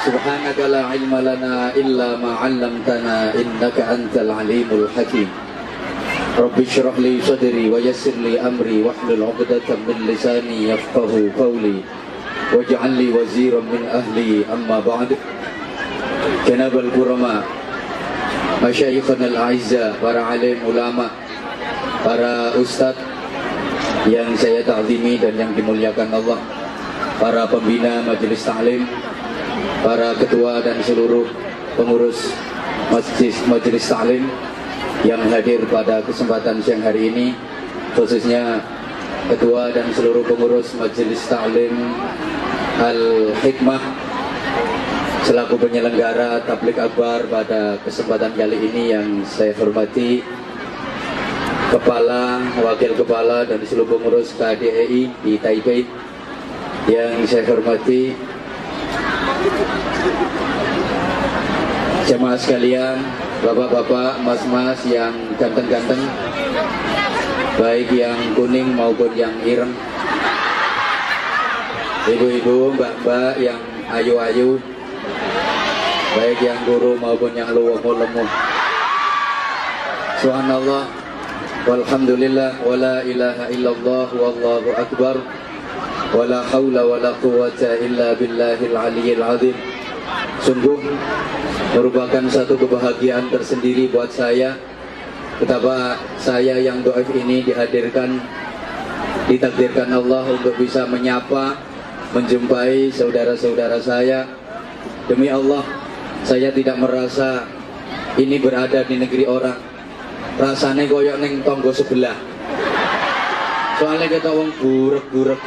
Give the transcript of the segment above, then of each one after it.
Subhanaka la ilma lana illa ma 'allamtana innaka antal alimul hakim. Rabbi shrah li sadri wa yassir li amri wahlul 'uqdatam min lisani yafqahu qawli waj'al li waziran min ahli amma ba'd. Janabal kurama, masyayikhana al-a'izza, para alim ulama, para ustadz yang saya ta'zimi dan yang dimuliakan Allah, para pembina majelis ta'lim, para ketua dan seluruh pengurus majelis ta'lim yang hadir pada kesempatan siang hari ini, khususnya ketua dan seluruh pengurus majelis ta'lim Al-Hikmah selaku penyelenggara tabligh akbar pada kesempatan kali ini yang saya hormati, kepala, wakil kepala dan seluruh pengurus KDEI di Taipei yang saya hormati, jemaah sekalian, bapak-bapak, mas-mas yang ganteng-ganteng, baik yang kuning maupun yang ireng, ibu-ibu, mbak-mbak yang ayu-ayu, baik yang guru maupun yang lemuh-lemuh. Subhanallah, walhamdulillah, wala ilaha illallah, wallahu akbar, wala hawla wala quwwata illa billahil aliyyil azim. Sungguh merupakan satu kebahagiaan tersendiri buat saya betapa saya yang dhaif ini ditakdirkan Allah untuk bisa menyapa, menjumpai saudara-saudara saya. Demi Allah, saya tidak merasa ini berada di negeri orang. Rasanya koyok neng tonggo sebelah. Soalnya kita wong burek-burek.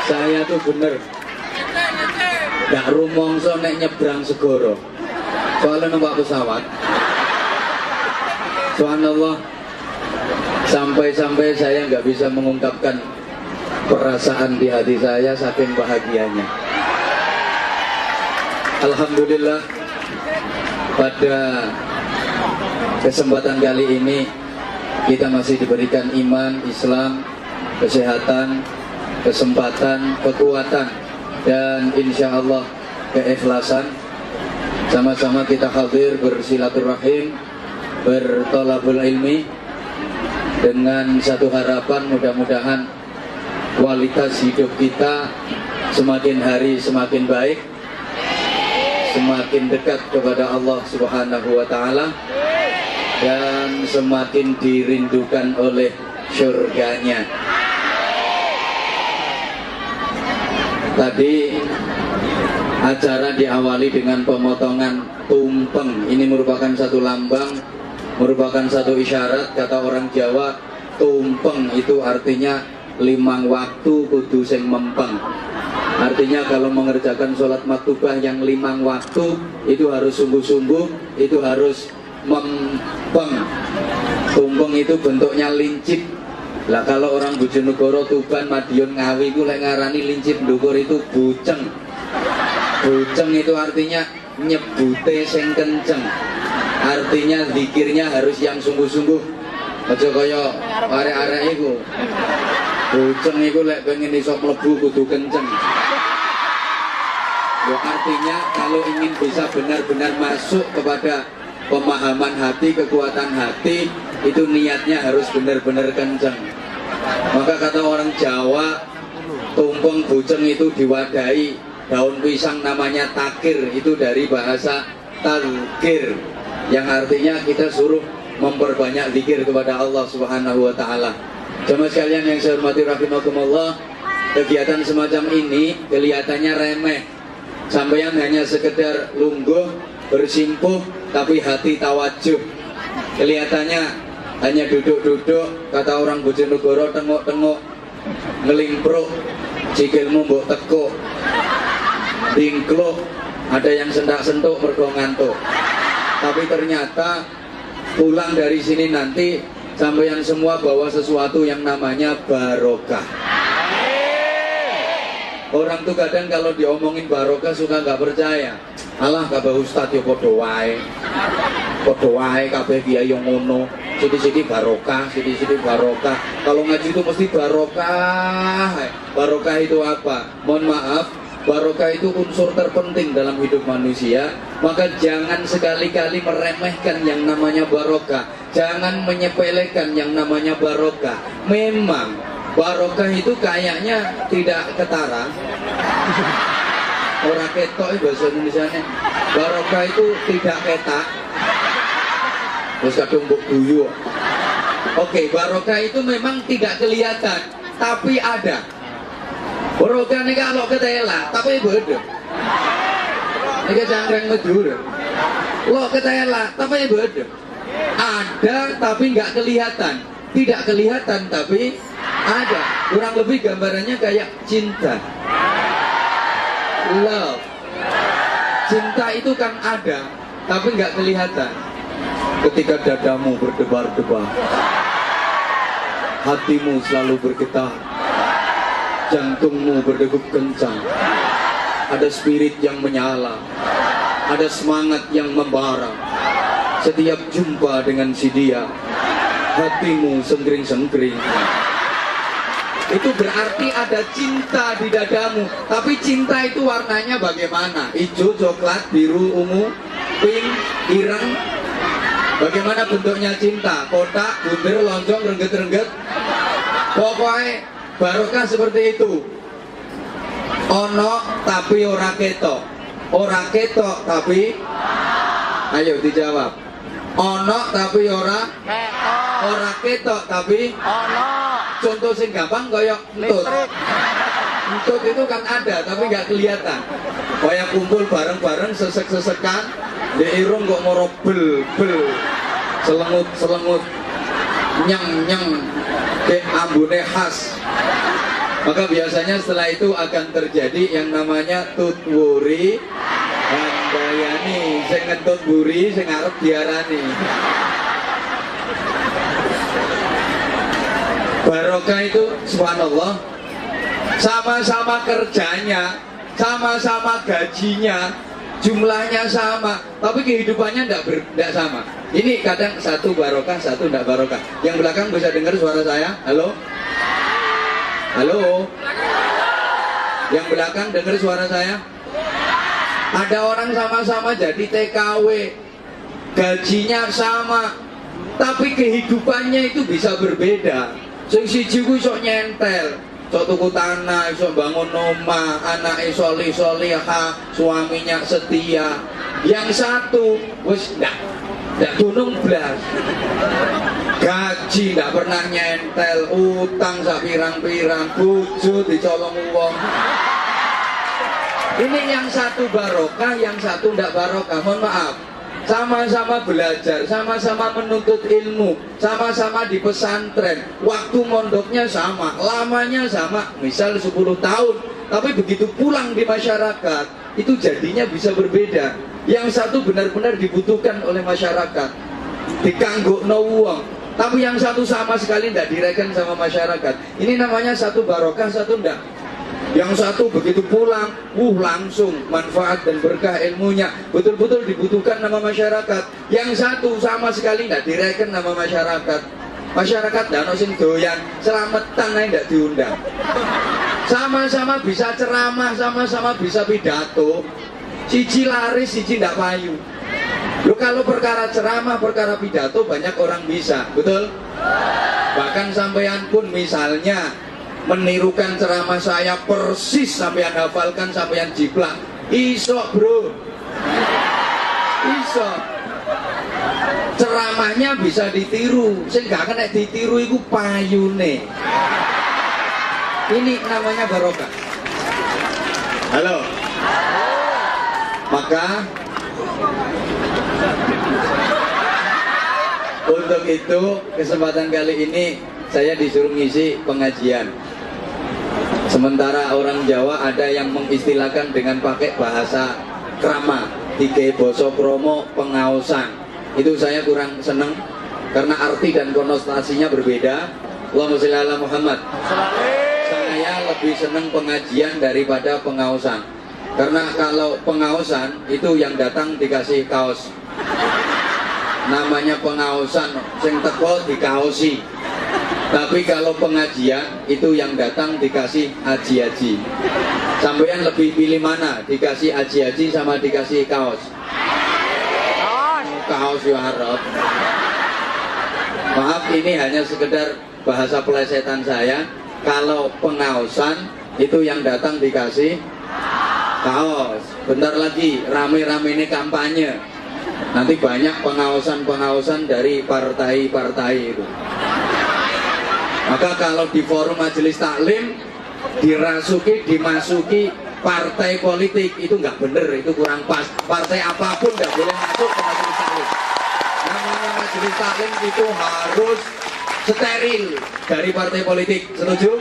Saya tuh bener gak rumongso nek nyebrang segoro. Soalnya numpak pesawat. Subhanallah, sampai-sampai saya nggak bisa mengungkapkan perasaan di hati saya saking bahagianya. Alhamdulillah, pada kesempatan kali ini kita masih diberikan iman, Islam, kesehatan, kesempatan, kekuatan, dan insya Allah keikhlasan. Sama-sama kita hadir bersilaturahim, bertolabul ilmi, dengan satu harapan mudah-mudahan kualitas hidup kita semakin hari semakin baik, semakin dekat kepada Allah Subhanahu wa ta'ala, dan semakin dirindukan oleh surganya. Tadi acara diawali dengan pemotongan tumpeng. Ini merupakan satu lambang, merupakan satu isyarat. Kata orang Jawa, tumpeng itu artinya limang waktu kudu sing mempeng. Artinya kalau mengerjakan sholat maktubah yang limang waktu itu harus sungguh-sungguh, itu harus mempeng. Tumpeng itu bentuknya lincip. Lah kalau orang Bojonegoro, Tuban, Madiun, Ngawi itu lek ngarani lincip ndukur itu buceng. Buceng itu artinya nyebute sing kenceng. Artinya zikirnya harus yang sungguh-sungguh. Aja kaya arek-arek iku. Buceng iku lek pengen iso mlebu kudu kenceng. Ya artinya kalau ingin bisa benar-benar masuk kepada pemahaman hati, kekuatan hati, itu niatnya harus benar-benar kenceng. Maka kata orang Jawa, tumpeng buceng itu diwadahi daun pisang namanya takir, itu dari bahasa talkir, yang artinya kita suruh memperbanyak zikir kepada Allah Subhanahu wa ta'ala. Jemaah sekalian yang saya hormati rahimakumullah, kegiatan semacam ini kelihatannya remeh, sampeyan hanya sekedar lungguh, bersimpuh, tapi hati tawajuh. Kelihatannya hanya duduk-duduk, kata orang Bojonegoro, tengok-tengok, ngelimpruk, sikilmu mbok tekuk, tingkluk, ada yang sentak-sentuk mergo ngantuk. Tapi ternyata pulang dari sini nanti sampeyan semua bawa sesuatu yang namanya barokah. Orang tuh kadang kalau diomongin barokah suka nggak percaya. Alah kabeh ustaz yo padha wae. Padha wae kabeh kiai yo ngono. Sidi-sidi barokah, sidi-sidi barokah. Kalau ngaji itu mesti barokah. Barokah itu apa? Mohon maaf, barokah itu unsur terpenting dalam hidup manusia. Maka jangan sekali-kali meremehkan yang namanya barokah. Jangan menyepelekan yang namanya barokah. Memang barokah itu kayaknya tidak ketara. Orang ketok bahasa Indonesianya. Barokah itu tidak ketak. Terus kadung mbok guyu. Oke, barokah itu memang tidak kelihatan, tapi ada. Barokah ini kalau ketela, tapi bodoh. Ini cangkreng medur. Lo ketela, tapi bodoh. Ada, tapi nggak kelihatan. Tidak kelihatan, tapi ada. Kurang lebih gambarannya kayak cinta. Love. Cinta itu kan ada, tapi nggak kelihatan. Ketika dadamu berdebar-debar, hatimu selalu bergetar, jantungmu berdegup kencang, ada spirit yang menyala, ada semangat yang membara. Setiap jumpa dengan si dia, hatimu senggering-senggering. Itu berarti ada cinta di dadamu. Tapi cinta itu warnanya bagaimana? Hijau, coklat, biru, ungu, pink, ireng. Bagaimana bentuknya cinta? Kotak, bunder, lonjong, rengget-rengget. Pokoknya barokah seperti itu. Ono tapi ora ketok. Ora ketok tapi, ayo dijawab. Ono tapi ora ketok. Ora ketok tapi ono. Contoh sing gampang koyok entut. Entut itu kan ada tapi nggak kelihatan. Kayak kumpul bareng-bareng sesek-sesekan, di irung kok moro bel, selengut, nyeng, ke ambune khas. Maka biasanya setelah itu akan terjadi yang namanya tutwuri handayani, sing ngentut buri, sing arep diarani. Barokah itu subhanallah, sama-sama kerjanya, sama-sama gajinya, jumlahnya sama, tapi kehidupannya tidak sama. Ini kadang satu barokah, satu tidak barokah. Yang belakang bisa dengar suara saya? Halo? Halo? Yang belakang dengar suara saya? Ada orang sama-sama jadi TKW, gajinya sama, tapi kehidupannya itu bisa berbeda. Sing siji ku iso nyentel, iso tuku tanah, iso bangun omah, anake solih-solihah, suaminya setia. Yang satu wis ndak dunung blas. Gaji ndak pernah nyentel, utang sak pirang-pirang, bojo dicolong wong. Ini yang satu barokah, yang satu ndak barokah. Mohon maaf. Sama-sama belajar, sama-sama menuntut ilmu, sama-sama di pesantren. Waktu mondoknya sama, lamanya sama, misal 10 tahun. Tapi begitu pulang di masyarakat, itu jadinya bisa berbeda. Yang satu benar-benar dibutuhkan oleh masyarakat, dikanggokno wong. Tapi yang satu sama sekali tidak direken sama masyarakat. Ini namanya satu barokah, satu enggak. Yang satu begitu pulang, langsung manfaat dan berkah ilmunya, betul-betul dibutuhkan nama masyarakat. Yang satu sama sekali tidak direken nama masyarakat. Masyarakat dano sing doyan, selamatan aja tidak diundang. Sama-sama bisa ceramah, sama-sama bisa pidato. Siji laris, siji tidak payu. Loh, kalau perkara ceramah, perkara pidato banyak orang bisa, betul? Bahkan sampean pun misalnya menirukan ceramah saya persis, sampean hafalkan, sampean jiplak, iso bro, iso. Ceramahnya bisa ditiru, sing gak kena ditiru itu payune. Ini namanya barokah. Halo. Maka untuk itu kesempatan kali ini saya disuruh ngisi pengajian. Sementara orang Jawa ada yang mengistilahkan dengan pakai bahasa krama, tiga boso kromo pengaosan. Itu saya kurang seneng karena arti dan konotasinya berbeda. Allahumma sholli ala Muhammad. Saya lebih seneng pengajian daripada pengaosan. Karena kalau pengaosan itu yang datang dikasih kaos. namanya pengaosan sing teko dikaosi. Tapi kalau pengajian itu yang datang dikasih aji-aji. Sampean lebih pilih mana? Dikasih aji-aji sama dikasih kaos? Kaos ya harap. Maaf, ini hanya sekedar bahasa pelesetan saya. Kalau pengaosan itu yang datang dikasih kaos. Bentar lagi rame-rame ini kampanye. Nanti banyak pengaosan-pengaosan dari partai-partai itu. Maka kalau di forum majelis taklim dimasuki partai politik, itu nggak bener, itu kurang pas. Partai apapun nggak boleh masuk ke majelis taklim. Namanya majelis taklim itu harus steril dari partai politik. Setuju?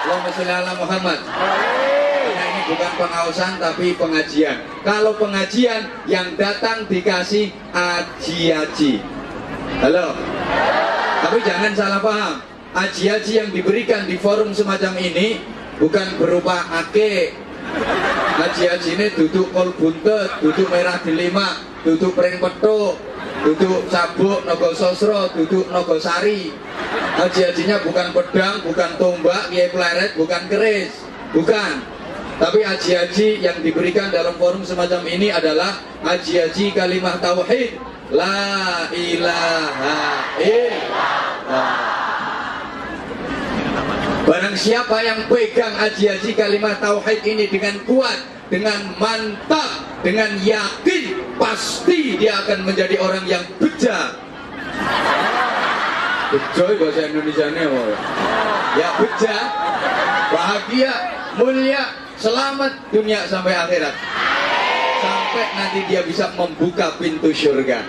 Allahumma sholli ala Muhammad. Karena ini bukan pengawasan tapi pengajian. Kalau pengajian yang datang dikasih aji-aji. Halo? Tapi jangan salah paham. Aji-aji yang diberikan di forum semacam ini bukan berupa ake. Aji-aji ini duduk kol buntet, duduk merah delima, duduk pring petuk, duduk sabuk nogo sosro, duduk nogo sari. Aji-ajinya bukan pedang, bukan tombak, kiai pleret, bukan keris, bukan. Tapi aji-aji yang diberikan dalam forum semacam ini adalah aji-aji kalimat tauhid. La ilaha illallah. Barang siapa yang pegang aji-aji kalimat tauhid ini dengan kuat, dengan mantap, dengan yakin, pasti dia akan menjadi orang yang beja. Bejoy bahasa Indonesianya ya, beja, bahagia, mulia, selamat dunia sampai akhirat. Sampai nanti dia bisa membuka pintu surga.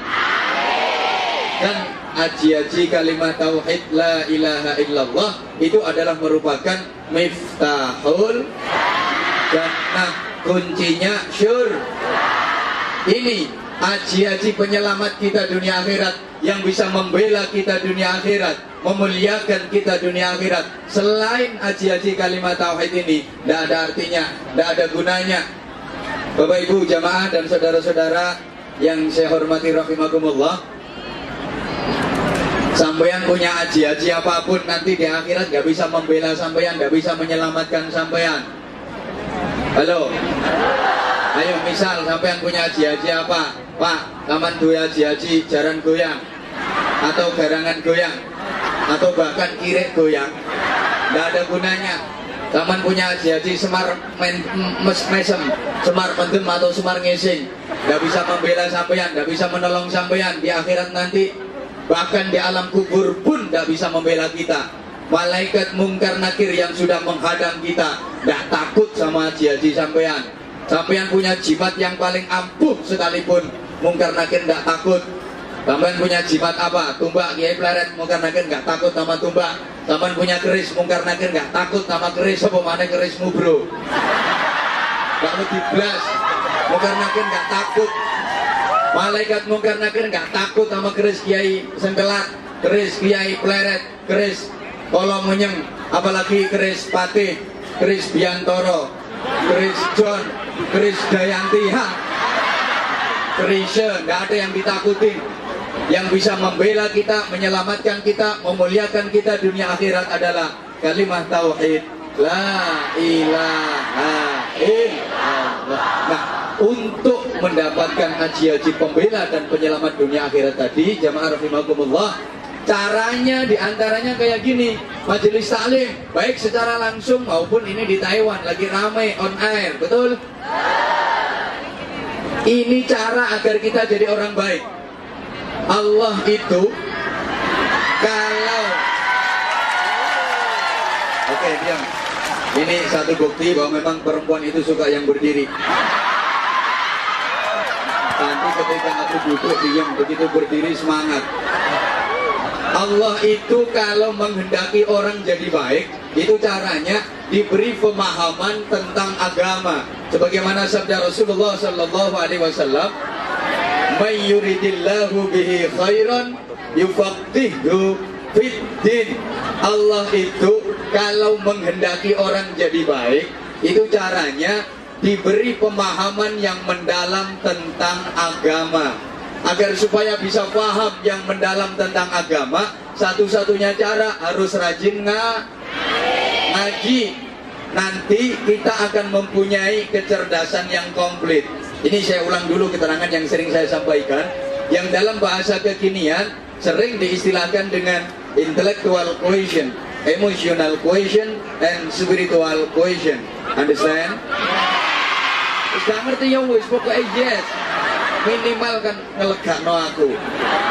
Dan aji-aji kalimat tauhid la ilaha illallah itu adalah merupakan miftahul jannah, kuncinya syurga. Ini aji-aji penyelamat kita dunia akhirat, yang bisa membela kita dunia akhirat, memuliakan kita dunia akhirat. Selain aji-aji kalimat tauhid ini, tidak ada artinya, tidak ada gunanya. Bapak Ibu jamaah dan saudara-saudara yang saya hormati rahimakumullah, sampean punya aji-aji apapun, nanti di akhirat nggak bisa membela sampean, nggak bisa menyelamatkan sampean. Halo, ayo misal sampean punya aji-aji apa? Pak, taman dua aji-aji jaran goyang, atau garangan goyang, atau bahkan kirek goyang, nggak ada gunanya. Taman punya aji-aji semar mesem, semar pendem atau semar ngising, nggak bisa membela sampean, nggak bisa menolong sampean di akhirat nanti. Bahkan di alam kubur pun nggak bisa membela kita. Malaikat mungkar nakir yang sudah menghadang kita nggak takut sama aji-aji sampean. Sampean punya jimat yang paling ampuh sekalipun, mungkar nakir nggak takut. Sampean punya jimat apa? Tumbak, kiai pleret, mungkar nakir nggak takut sama tumbak. Sampean punya keris, mungkar nakir nggak takut sama keris. Apa mana kerismu bro? Nggak mau diblas, mungkar nakir nggak takut. Malaikat mungkar nakir nggak takut sama keris kiai sengkelat, keris kiai pleret, keris kolong menyeng, apalagi keris patih, keris biantoro, keris John, keris Dayanti, kerisnya nggak ada yang ditakutin. Yang bisa membela kita, menyelamatkan kita, memuliakan kita dunia akhirat adalah kalimat tauhid la ilaha illallah. Nah, untuk mendapatkan haji-haji pembela dan penyelamat dunia akhirat tadi, jamaah rahimakumullah, caranya diantaranya kayak gini. Majelis taklim, baik secara langsung maupun ini di Taiwan lagi ramai on air, betul? Ini cara agar kita jadi orang baik. Allah itu kalau oke, diam. Ini satu bukti bahwa memang perempuan itu suka yang berdiri. Nanti ketika aku duduk diam, begitu berdiri semangat. Allah itu kalau menghendaki orang jadi baik, itu caranya diberi pemahaman tentang agama. Sebagaimana sabda Rasulullah sallallahu alaihi wasallam, "May yuridillahu bihi khairan yufaqihu fiddin." Allah itu kalau menghendaki orang jadi baik, itu caranya diberi pemahaman yang mendalam tentang agama. Agar supaya bisa paham yang mendalam tentang agama, satu-satunya cara harus rajin ngaji. Nanti kita akan mempunyai kecerdasan yang komplit. Ini saya ulang dulu keterangan yang sering saya sampaikan, yang dalam bahasa kekinian sering diistilahkan dengan intellectual quotient, emotional quotient, and spiritual quotient. Understand? Gak ngerti ya wis, pokoknya yes. Minimal kan ngelegakno aku.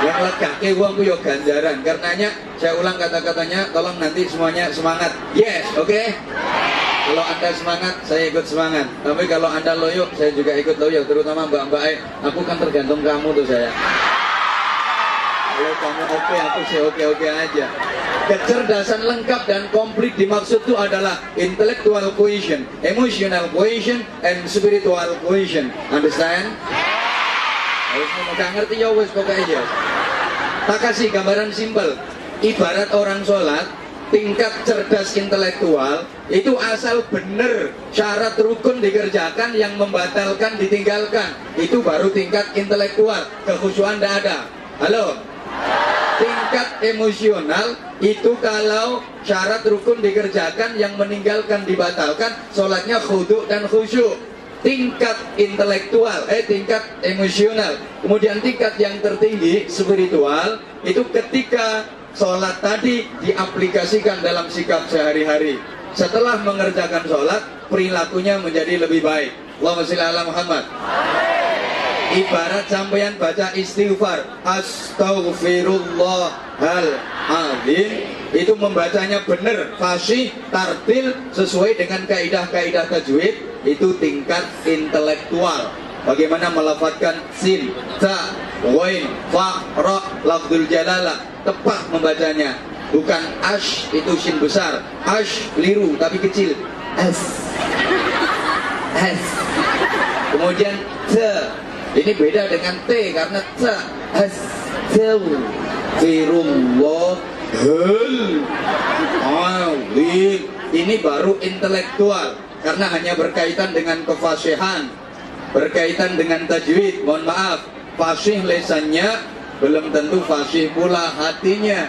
Yang ngelegake wong ku yo ganjaran. Karenanya saya ulang kata-katanya, tolong nanti semuanya semangat. Yes, oke? Okay? Kalau Anda semangat, saya ikut semangat. Tapi kalau Anda loyo, saya juga ikut loyo. Terutama mbak-mbak, aku kan tergantung kamu tuh saya. Kalau kamu oke, aku sih oke-oke aja. Kecerdasan lengkap dan komplit dimaksud itu adalah intellectual quotient, emotional quotient, and spiritual quotient. Understand? Gak ngerti ya wes pokoknya ya. Tak kasih gambaran simpel. Ibarat orang sholat, tingkat cerdas intelektual itu asal bener syarat rukun dikerjakan, yang membatalkan ditinggalkan, itu baru tingkat intelektual. Kekhusyuan tidak ada. Halo. Tingkat emosional itu kalau syarat rukun dikerjakan, yang meninggalkan dibatalkan, sholatnya khudu dan khusyuk. Tingkat intelektual, tingkat emosional. Kemudian tingkat yang tertinggi spiritual itu ketika sholat tadi diaplikasikan dalam sikap sehari-hari. Setelah mengerjakan sholat, perilakunya menjadi lebih baik. Allahumma sholli ala Muhammad. Ibarat sampeyan baca istighfar, astaghfirullahaladzim, itu membacanya benar, fasih, tartil, sesuai dengan kaidah-kaidah tajwid, itu tingkat intelektual. Bagaimana melafadzkan sin, ta, wain, fa, ra, lafzul jalalah, tepat membacanya. Bukan ash, itu sin besar, ash liru tapi kecil, as. Kemudian te, ini beda dengan T karena T, astaghfirullahaladzim. Ini baru intelektual karena hanya berkaitan dengan kefasihan, berkaitan dengan tajwid. Mohon maaf, fasih lesannya belum tentu fasih pula hatinya.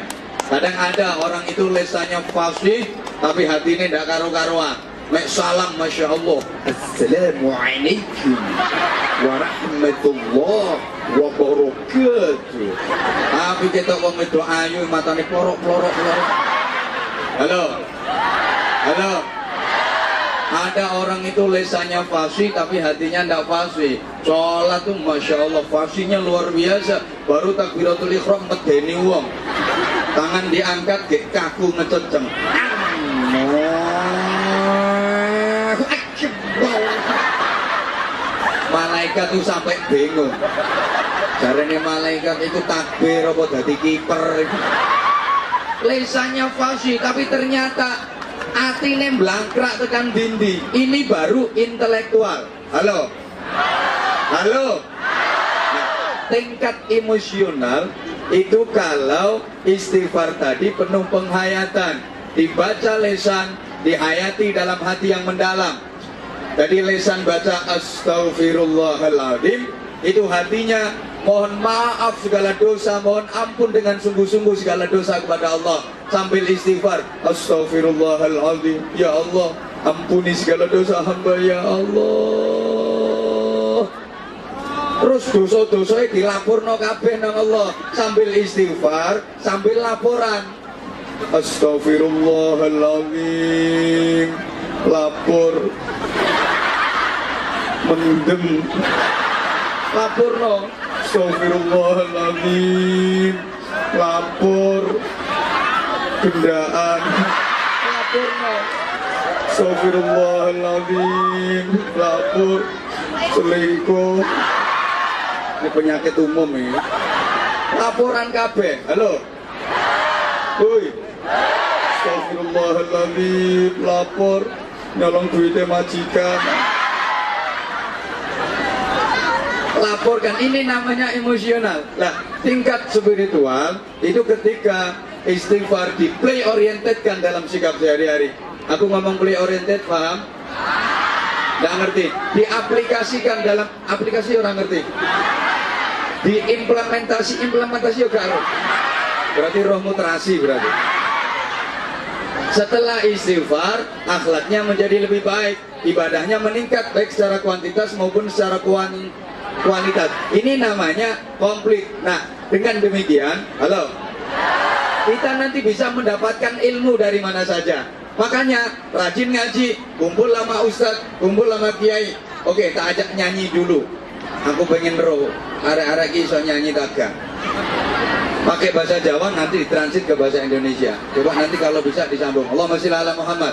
Kadang ada orang itu lesannya fasih tapi hatinya tidak karu-karuan. Mek salam, masya Allah, assalamualaikum warahmatullah wabarakatuh. Tapi kita kok itu ayu matanya pelorok. Halo. Ada orang itu lesannya fasih tapi hatinya tidak fasih. Sholat tuh masya Allah fasihnya luar biasa. Baru takbiratul ihram medeni wong, tangan diangkat ke kaku ngececem. Malaikat tuh sampai bingung. Caranya malaikat itu takbir apa dadi kiper. Lesannya fasih tapi ternyata atine blangkrak tekan dindi. Ini baru intelektual. Halo. Nah, tingkat emosional itu kalau istighfar tadi penuh penghayatan, dibaca lesan, dihayati dalam hati yang mendalam. Jadi lesan baca astaghfirullahaladzim, itu hatinya mohon maaf segala dosa, mohon ampun dengan sungguh-sungguh segala dosa kepada Allah, sambil istighfar astaghfirullahaladzim, ya Allah ampuni segala dosa hamba ya Allah. Terus dosa-dosanya dilapurno kabeh nang Allah, sambil istighfar, sambil laporan astaghfirullahaladzim, lapor mendem, lapor no, astagfirullahaladzim, lapor gendaan, lapor no, astagfirullahaladzim, lapor selingkuh. Ini penyakit umum ini. Laporan KB. Halo. Woi. Astagfirullahaladzim, lapor nyolong duitnya majikan. Laporkan, ini namanya emosional. Nah, tingkat spiritual itu ketika istighfar di play oriented kan dalam sikap sehari-hari. Aku ngomong play oriented, paham? Nggak ngerti. Diaplikasikan dalam aplikasi, orang ngerti. Implementasi juga roh. Berarti rohmu terasi berarti. Setelah istighfar, akhlaknya menjadi lebih baik, ibadahnya meningkat baik secara kuantitas maupun secara kualitas. Ini namanya komplit. Nah, dengan demikian, halo, kita nanti bisa mendapatkan ilmu dari mana saja. Makanya rajin ngaji, kumpul sama ustadz, kumpul sama kiai. Oke, tak ajak nyanyi dulu. Aku pengen roh, arek-arek iso nyanyi dagang. Pakai bahasa Jawa nanti ditransit ke bahasa Indonesia. Coba nanti kalau bisa disambung. Allahumma sholli ala Muhammad.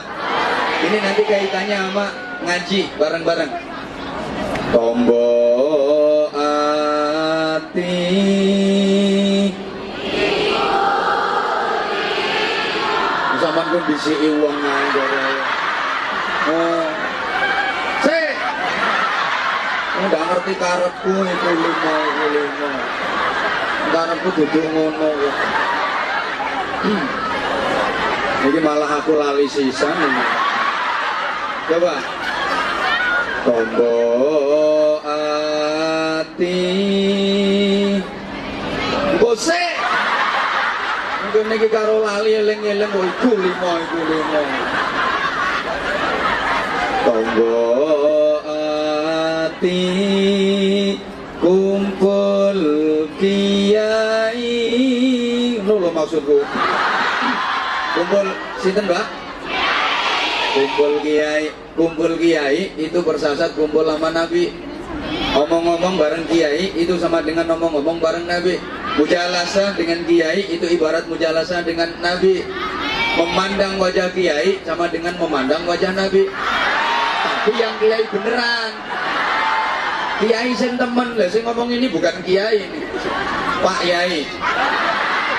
Ini nanti kaitannya sama ngaji bareng-bareng. Tombo ati sampean pun disiki wong nang nggak ngerti karepku itu lima. Karepku duduk ngono. Jadi malah aku lali sisan ini. Coba. Tombo ati bose. Mungkin iki karo lali eling-eling kok iku lima. Tombo kumpul kiai, lho maksudku. Kumpul sinten, Mbak? Kumpul kiai itu bersasat kumpul sama Nabi. Omong-omong bareng kiai itu sama dengan omong-omong bareng Nabi. Mujalasah dengan kiai itu ibarat mujalasah dengan Nabi. Memandang wajah kiai sama dengan memandang wajah Nabi. Tapi yang kiai beneran. Kiai sen temen lah, saya ngomong ini bukan kiai ini, Pak Yai.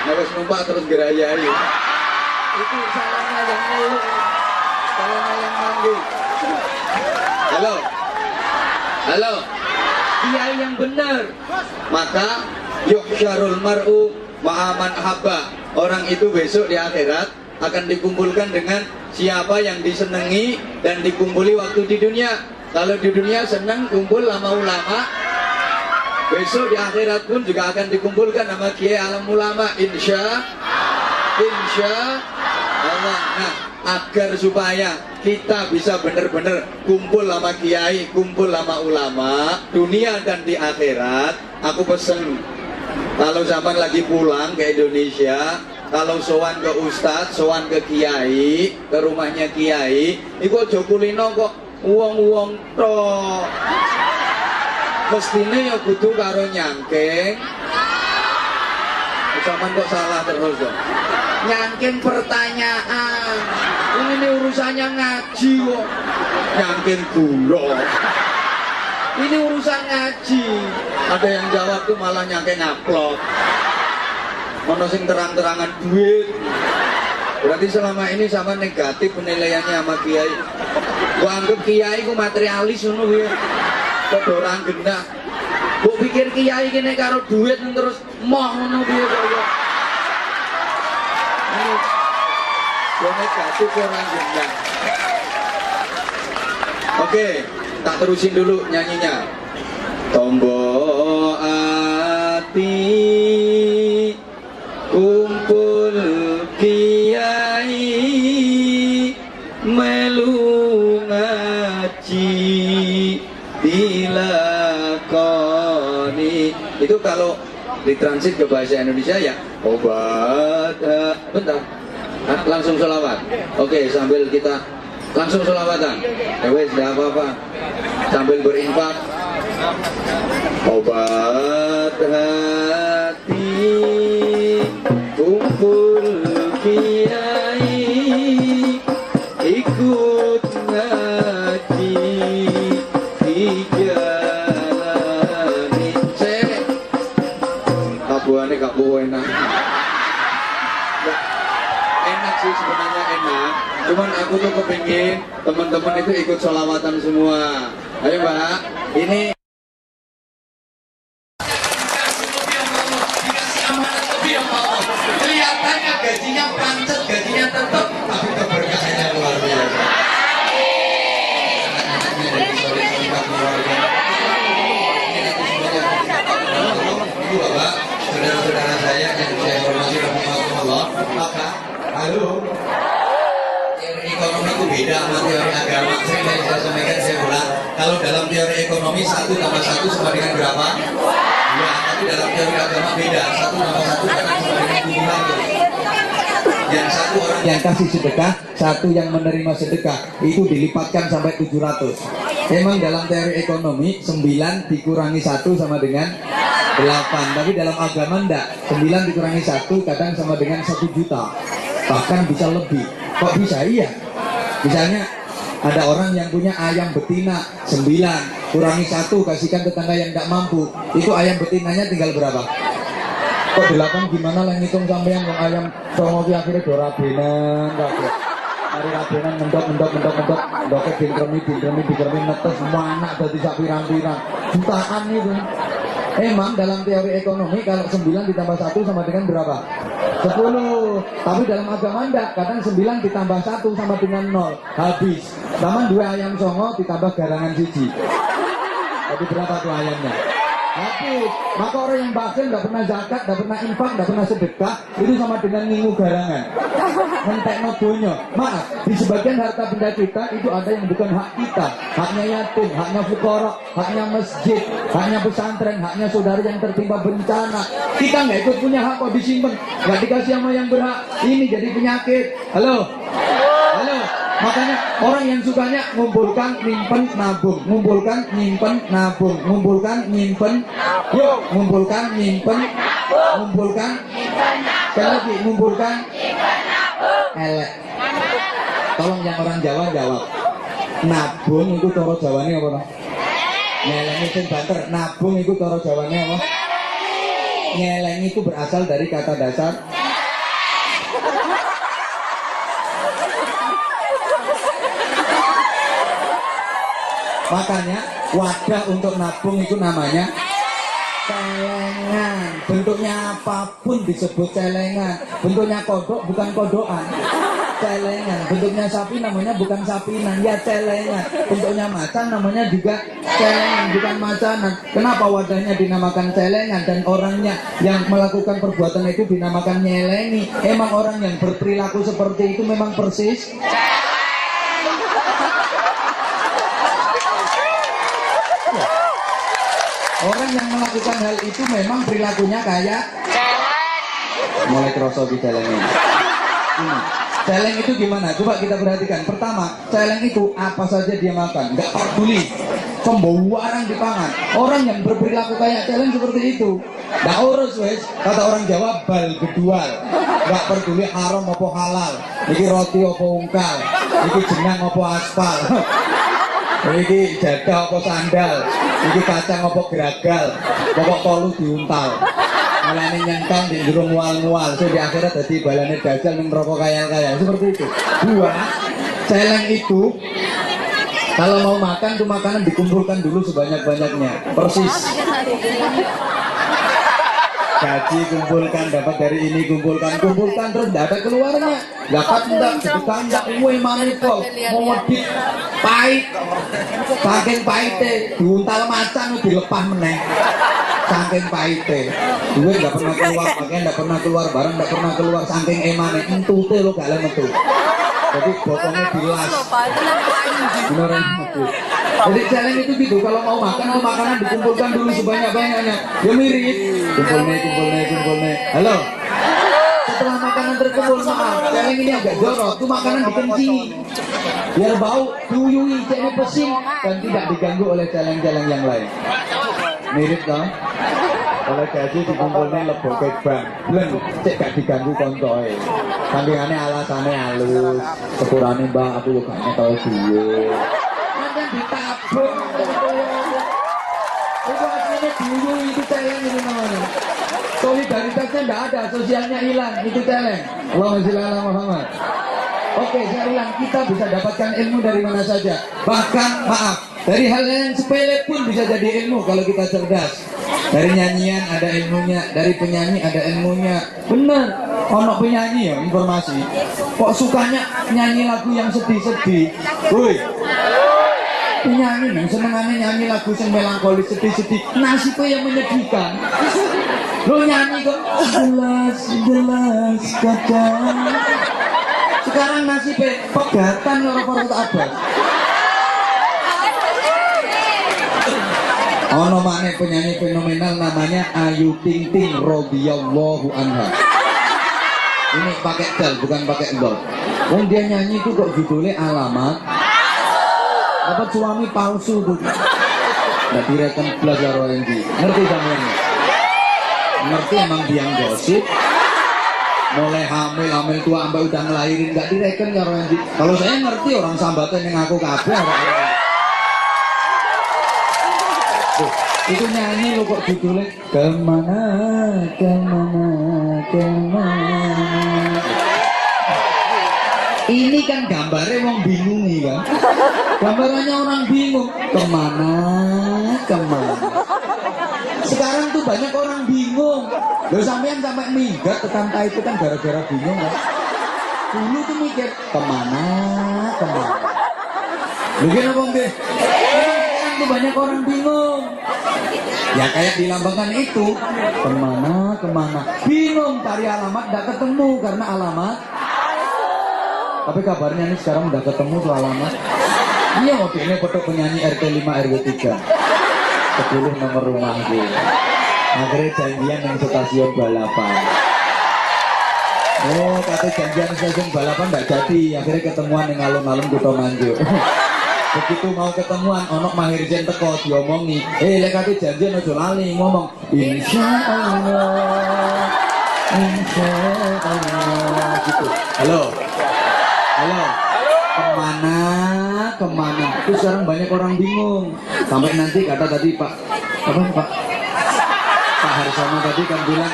Harus numpak terus gerayai. Itu salahnya yang ngeluh, salahnya yang manggil. Halo, kiai yang benar. Maka yuhsyarul mar'u ma'aman habba. Orang itu besok di akhirat akan dikumpulkan dengan siapa yang disenangi dan dikumpuli waktu di dunia. Kalau di dunia senang kumpul sama ulama, besok di akhirat pun juga akan dikumpulkan sama kiai alam ulama, insya Allah. Nah, agar supaya kita bisa benar-benar kumpul sama kiai, kumpul sama ulama, dunia dan di akhirat, aku pesen kalau zaman lagi pulang ke Indonesia, kalau sowan ke ustadz, sowan ke kiai, ke rumahnya kiai, itu aja kulino kok uang tok. Mestine ya kudu karo nyangking. Sampeyan kok salah terus kok. Nyangking pertanyaan. Ini urusannya ngaji kok. Nyangking gula. Ini urusan ngaji. Ada yang jawab tuh malah nyangking upload. Ono sing terang-terangan duit. Berarti selama ini sama negatif penilaiannya sama kiai. Gua anggap kiai ku materialis ngono kuwi. Kok orang genah. Mbok pikir kiai kene karo duit terus moh ngono piye kok ya. Ini gua negatif orang genah. Oke, tak terusin dulu nyanyinya. Tombo ati kumpul kiai melu ngaji dilakoni. Itu kalau ditransit ke bahasa Indonesia ya obat. Bentar, langsung sholawat. Oke, sambil kita langsung sholawatan. Wes, tidak apa-apa. Sambil berinfak. Obat hati kumpul kiai ikut ngaji dijalani. Saya kabuane gak enak. Enak sih sebenarnya enak. Cuman aku tuh kepingin teman-teman itu ikut sholawatan semua. Ayo Mbak, ini kelihatannya gajinya pancet, gajinya tetap, tapi keberkahannya luar biasa. Maka, halo, teori ekonomi itu beda sama teori agama. Sering kali saya sampaikan, saya ulang. Kalau dalam teori ekonomi 1 tambah 1 sama dengan berapa? 2. Tapi dalam teori agama beda. 1 tambah 1 sama dengan 700. Yang satu orang yang kasih sedekah, satu yang menerima sedekah, itu dilipatkan sampai 700. Memang dalam teori ekonomi 9 dikurangi 1 sama dengan 8. Tapi dalam agama enggak. 9 dikurangi 1 kadang sama dengan 1 juta. Bahkan bisa lebih. Kok bisa? Iya. Misalnya ada orang yang punya ayam betina 9, kurangi 1 kasihkan tetangga yang enggak mampu. Itu ayam betinanya tinggal berapa? Kok 8 gimana lah ngitung sampean wong ayam songo ki akhirnya do rabenan kabeh. Mari rabenan ngendok dingkremi netes semua anak dadi sak pirang-pirang. Jutaan itu. Emang dalam teori ekonomi kalau 9 ditambah 1 sama dengan berapa? 10. Tapi dalam agama enggak, kadang 9 ditambah 1 sama dengan 0. Habis. Taman 2 ayam songo ditambah garangan siji. Jadi berapa tuh ayamnya? Habis. Maka orang yang bakhil nggak pernah zakat, nggak pernah infak, nggak pernah sedekah, itu sama dengan ngingu garangan. Mentekno donya. Maaf, di sebagian harta benda kita itu ada yang bukan hak kita. Haknya yatim, haknya fukara, haknya masjid, haknya pesantren, haknya saudara yang tertimpa bencana. Kita nggak ikut punya hak kok disimpan, nggak dikasih sama yang berhak. Ini jadi penyakit. Halo, halo. Makanya orang yang sukanya ngumpulkan, nyimpen, nabung, ngumpulkan, nyimpen, nabung, ngumpulkan, nyimpen, yuk, ngumpulkan, nyimpen, ngumpulkan, sekali lagi, ngumpulkan, elek. Tolong yang orang Jawa jawab. Nabung itu cara Jawane apa toh? Nyelengi sing banter. Nabung itu cara Jawane apa? Nyelengi itu berasal dari kata dasar makanya wadah untuk nabung itu namanya celengan. Bentuknya apapun disebut celengan. Bentuknya kodok bukan kodokan, celengan. Bentuknya sapi namanya bukan sapinan, ya celengan. Bentuknya macan namanya juga celengan, bukan macanan. Kenapa wadahnya dinamakan celengan dan orangnya yang melakukan perbuatan itu dinamakan nyelengi? Emang orang yang berperilaku seperti itu memang persis orang yang melakukan hal itu memang perilakunya kayak mulai kerosok di celeng ini. Celeng itu gimana? Coba kita perhatikan. Pertama, celeng itu apa saja dia makan, nggak peduli. Pembawa di pangan. Orang yang berperilaku kayak celeng seperti itu, nggak urus wes. Kata orang Jawa bal gedual, nggak peduli haram apa halal. Iki roti apa ungkal, iki jenang apa aspal. Iki jadah apa sandal, iki kacang apa geragal, pokok kolu diuntal. Mulane nyengkang di jero mual-mual, so di akhirat dadi balane dajal ning neraka kaya-kaya. Seperti itu. 2, celeng itu kalau mau makan tuh makanan dikumpulkan dulu sebanyak-banyaknya. Persis. Gaji kumpulkan, dapat dari ini kumpulkan terus tidak ada keluarnya. Zakat enggak, sedekah enggak, kue manipul, mau medit, pahit, saking pahitnya, diuntal macan dilepah meneh, saking pahitnya, duit nggak pernah keluar, pakaian nggak pernah keluar, barang nggak pernah keluar, saking emane, entute lo gak metu. Jadi botolnya dilas, beneran metu. Jadi celeng itu gitu, kalau mau makan tuh makanan dikumpulkan dulu sebanyak-banyaknya. Ya mirip, kumpulnya. Halo. Setelah makanan terkumpul, maaf, celeng ini agak jorok, tuh makanan dikencingi. Biar bau, diuyui, ceknya pesing dan tidak diganggu oleh celeng-celeng yang lain. Mirip kan? Oleh gaji dikumpulnya leboke bang, belum cek gak diganggu koncoe. Sampingannya alasannya halus, sekurangnya mbak aku juga gak tau duit. Ditabung itu aslinya dulu itu celeng itu namanya. Solidaritasnya tidak ada, sosialnya hilang, itu celeng. Allahumma sholli ala Muhammad. Oke, saya ulang, kita bisa dapatkan ilmu dari mana saja. Bahkan maaf, dari hal yang sepele pun bisa jadi ilmu kalau kita cerdas. Dari nyanyian ada ilmunya, dari penyanyi ada ilmunya. Bener, ono penyanyi ya informasi. Kok sukanya nyanyi lagu yang sedih-sedih? Woi. Penyanyi yang senengannya nyanyi lagu yang melankolis, sedih-sedih, nasibnya yang menyedihkan. Lo nyanyi kok jelas kadang. Sekarang nasibnya pegatan loro-loro Abbas. Ono maneh penyanyi fenomenal namanya Ayu Ting Ting radhiyallahu anha. Ini pakai dal bukan pakai dot. Wong dia nyanyi itu kok judulnya Alamat. Dapat suami palsu tuh. Nggak direkam belas karo Endi. Ngerti sampean? Ngerti emang biang gosip. Mulai hamil tua sampai udah ngelahirin nggak direken karo Endi. Kalau saya ngerti orang sambatan yang aku kabeh itu nyanyi lo kok judulnya kemana. Ini kan gambarnya wong bingung nih kan. Gambarannya orang bingung kemana. Sekarang tuh banyak orang bingung. Lo sampean sampai minggat tekan itu kan gara-gara bingung kan. Dulu tuh mikir kemana. Mungkin apa deh? Sekarang tuh banyak orang bingung. Ya kayak dilambangkan itu kemana. Bingung cari alamat gak ketemu karena alamat. Tapi kabarnya ini sekarang udah ketemu tuh alamat. Iya waktu ini foto penyanyi RT 5 RW 3 10 nomor rumahku. Akhirnya janjian yang stasiun balapan. Oh kata janjian stasiun balapan gak jadi. Akhirnya ketemuan yang alun-alun Kutomanjo. Begitu mau ketemuan, onok Mahir Jen teko diomongi, lek kate janjian aja lali ngomong, insya Allah gitu. Halo, kemana? Itu sekarang banyak orang bingung. Sampai nanti kata tadi Pak Harsono tadi kan bilang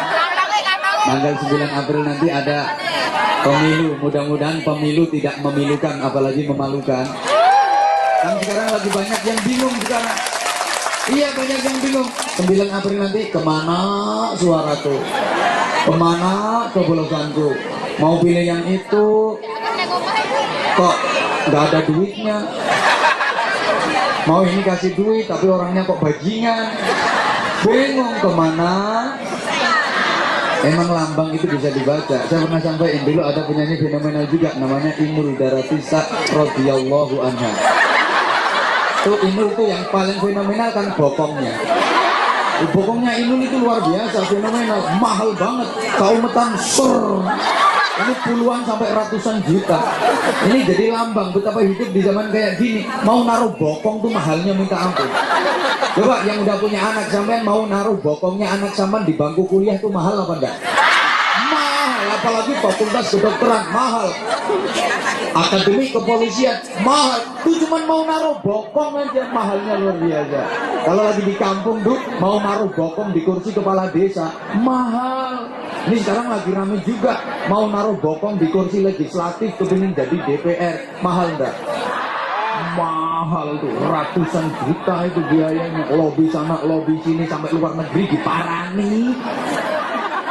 tanggal 9 April nanti ada pemilu. Mudah-mudahan pemilu tidak memilukan, apalagi memalukan. Kan sekarang lagi banyak yang bingung sekarang. Iya banyak yang bingung. 9 April nanti kemana suara tuh? Kemana coblosanku? Mau pilih yang itu kok nggak ada duitnya. Mau ini kasih duit tapi orangnya kok bajingan. Bingung kemana. Emang lambang itu bisa dibaca. Saya pernah sampaikan dulu ada penyanyi fenomenal juga namanya Inul Daratisa radhiyallahu anha. Tuh Inul tuh yang paling fenomenal kan bokongnya. Bokongnya Inul itu luar biasa fenomenal, mahal banget. Kaumetan sur. Ini puluhan sampai ratusan juta. Ini jadi lambang betapa hidup di zaman kayak gini. Mau naruh bokong tuh mahalnya minta ampun. Coba yang udah punya anak sampean mau naruh bokongnya anak sampean di bangku kuliah tuh mahal apa enggak? Mahal, apalagi fakultas kedokteran mahal. Akademi kepolisian mahal. Tuh cuman mau naruh bokong aja mahalnya luar biasa. Kalau lagi di kampung tuh mau naruh bokong di kursi kepala desa mahal. Ini sekarang lagi rame juga mau naruh bokong di kursi legislatif kepingin jadi DPR mahal enggak? Mahal tuh ratusan juta itu biayanya. Lobby sana lobby sini sampai luar negeri diparani.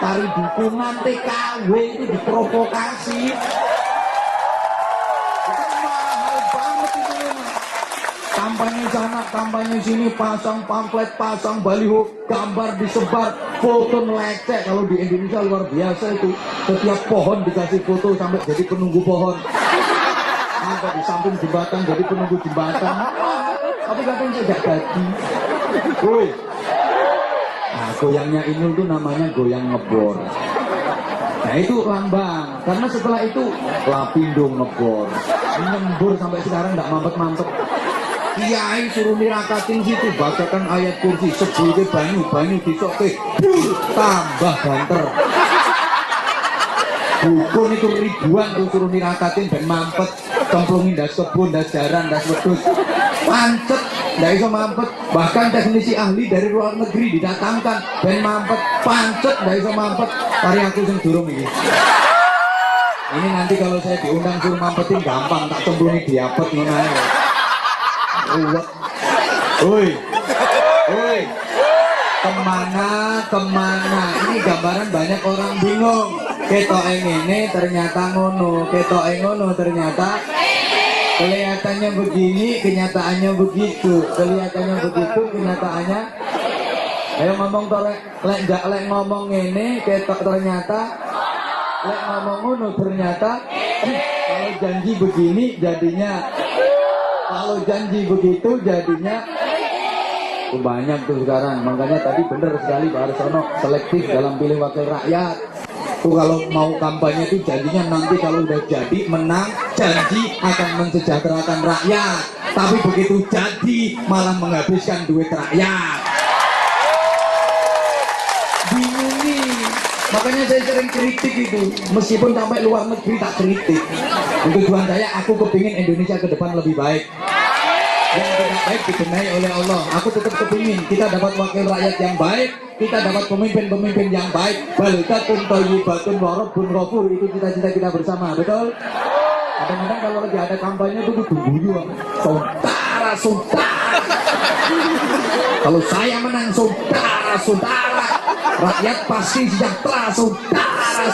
Tari dukungan TKW itu diprovokasi. Kampanye sana, kampanye sini, pasang pamflet, pasang baliho, gambar disebar, foto melecek. Kalau di Indonesia luar biasa itu. Setiap pohon dikasih foto sampai jadi penunggu pohon. Ada di samping jembatan jadi penunggu jembatan. Tapi katanya tidak jadi. Woi. Nah, goyangnya Inul tuh namanya goyang ngebor. Nah itu lambang. Karena setelah itu Lapindo ngebor. Nyembur sampai sekarang nggak mampet-mampet. Kiai suruh nirakatin situ, bacakan ayat kursi, sebelumnya banyu disoke, tambah banter. Dukun itu ribuan tuh suruh nirakatin dan mampet, cemplungin das kebun, das jaran, das wedus, pancet, nggak bisa mampet. Bahkan teknisi ahli dari luar negeri didatangkan dan mampet, pancet, nggak bisa mampet. Tari aku yang durung ini. Ini nanti kalau saya diundang suruh mampetin gampang, tak cemplungi diapet ngono. Woi, kemana? Ini gambaran banyak orang bingung. Ketok ini ternyata ngono, ketok ngono ternyata. Kelihatannya begini, kenyataannya begitu. Kelihatannya begitu, kenyataannya. Ayo ngomong tolek, lek ngomong ini, ketok ternyata. Lek ngomong ngono ternyata. Kalau janji begini jadinya. Kalau janji begitu jadinya. Banyak tuh sekarang. Makanya tadi bener sekali Pak Arsono, selektif dalam pilih wakil rakyat. Tuh kalau mau kampanye itu janjinya nanti kalau udah jadi menang, janji akan mensejahterakan rakyat. Tapi begitu jadi malah menghabiskan duit rakyat. Bingung nih. Makanya saya sering kritik itu, meskipun sampai luar negeri tak kritik. Tujuan saya, aku kepingin Indonesia ke depan lebih baik. Yang tidak baik dibenahi oleh Allah. Aku tetap kepingin kita dapat wakil rakyat yang baik, kita dapat pemimpin-pemimpin yang baik. Baldatun thayyibatun wa rabbun ghafur, itu cita-cita kita bersama, betul? Kadang-kadang kalau lagi ada kampanye itu guyu, saudara. Kalau saya menang, saudara. Rakyat pasti sejahtera, saudara.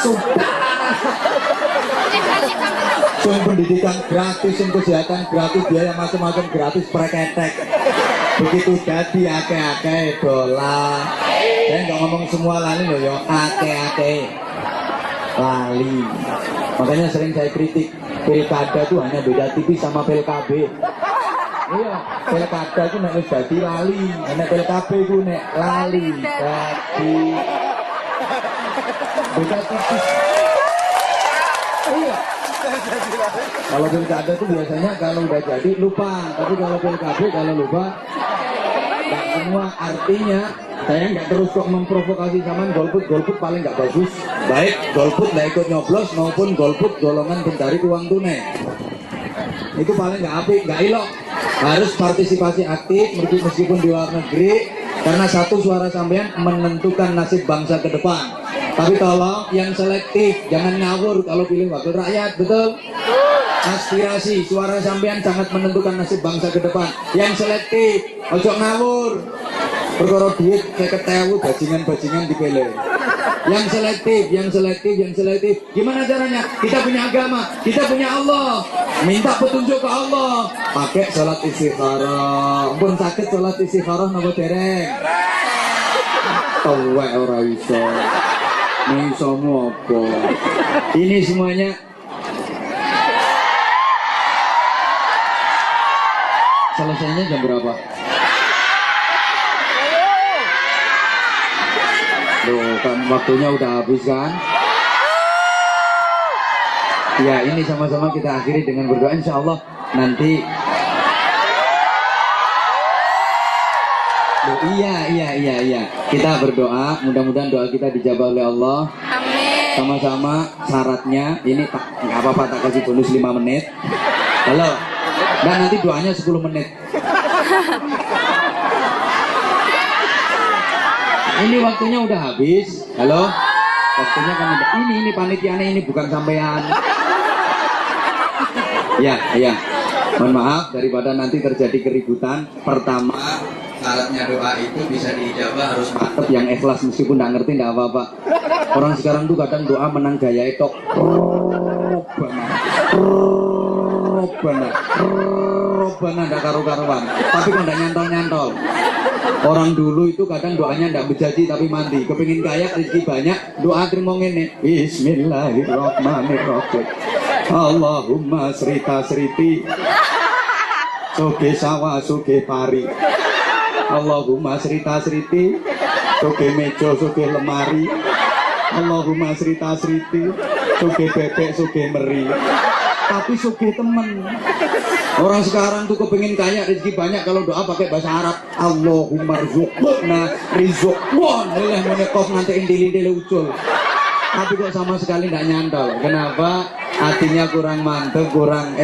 Yang pendidikan gratis, yang kesehatan gratis, biaya macam-macam gratis, preketek. Begitu jadi ake-ake dolar. Saya nggak ngomong semua lali loh ya, ake-ake lali. Makanya sering saya kritik, pilkada tuh hanya beda tipis sama PLKB. Iya, pilkada itu nek wis dadi lali, nek PLKB itu nek lali dadi beda tipis. Iya. Kalau pilkada itu biasanya kalau udah jadi lupa, tapi kalau PLKB kalau lupa nggak semua. Artinya saya nggak terus kok memprovokasi zaman golput paling nggak bagus. Baik golput nggak ikut nyoblos maupun golput golongan pencari uang tunai, itu paling nggak apik, nggak ilok. Harus partisipasi aktif meskipun di luar negeri, karena satu suara sampean menentukan nasib bangsa ke depan. Tapi tolong yang selektif, jangan ngawur kalau pilih wakil rakyat, betul? Aspirasi, suara sampean sangat menentukan nasib bangsa ke depan. Yang selektif, ojo ngawur. Perkara duit kayak ketewu, bajingan dipilih. Yang selektif. Gimana caranya? Kita punya agama, kita punya Allah. Minta petunjuk ke Allah. Pakai sholat istikharah. Pun sakit sholat istikharah nopo dereng. Tawek ora iso. Isomu apa? Ini semuanya selesainya jam berapa? Loh, kan waktunya udah habis kan? Ya, ini sama-sama kita akhiri dengan berdoa, insya Allah nanti. Loh, iya. Kita berdoa, mudah-mudahan doa kita dijabah oleh Allah. Amin. Sama-sama syaratnya, ini nggak apa-apa tak kasih bonus 5 menit. Halo. Dan nanti doanya 10 menit. Ini waktunya udah habis. Halo. Waktunya kan udah. Ini panitianya ini bukan sampean. Ya. Mohon maaf daripada nanti terjadi keributan. Pertama, syaratnya doa itu bisa diijabah harus mantep, yang ikhlas, meskipun nggak ngerti nggak apa-apa. Orang sekarang tuh kadang doa menang gaya itu. Robana nggak karu-karuan. Tapi kok nggak nyantol. Orang dulu itu kadang doanya nggak berjanji tapi mandi. Kepingin kaya, rezeki banyak, doa terima ngene. Bismillahirrahmanirrahim. Allahumma srita-sriti, soge sawah, soge pari. Allahumma srita-sriti, soge meja, soge lemari. Allahumma srita-sriti, soge bebek, soge meri. Tapi soge temen. Orang sekarang tuh kepingin kaya, rezeki banyak, kalau doa pakai bahasa Arab. Allahumma rizukna rizukwan. Leleh monekov nanti indili-indili ucul. Tapi kok sama sekali nggak nyantol. Kenapa? Hatinya kurang mantep, kurang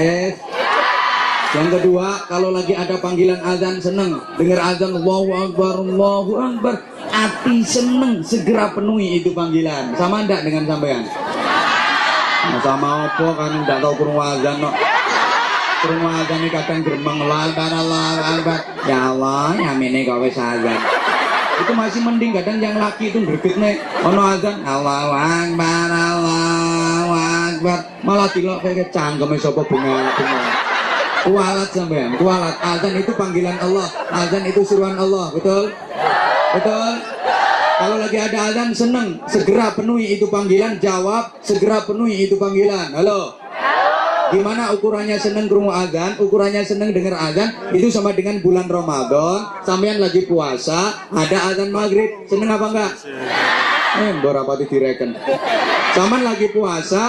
Yang kedua, kalau lagi ada panggilan azan seneng. Dengar azan Allahu Akbar, hati seneng, segera penuhi itu panggilan. Sama enggak dengan sampean? Nah, sama apa kan enggak tahu kurung azan no. Kurung azan ini kadang geremeng Allah Akbar. Ya Allah, nyamine gawe azan. Itu masih mending, kadang yang laki itu gregetne ono azan Allahu Akbar. Malah tilok kayak cangkeme sapa bunga. Kualat sampean, kualat. Azan itu panggilan Allah, azan itu suruhan Allah, betul? Betul? Kalau lagi ada azan seneng, segera penuhi itu panggilan, jawab, segera penuhi itu panggilan. Halo? Gimana ukurannya seneng krungu azan, ukurannya seneng denger azan, itu sama dengan bulan Ramadan, sampean lagi puasa, ada azan maghrib, seneng apa enggak? Berapa direken. Sampean lagi puasa,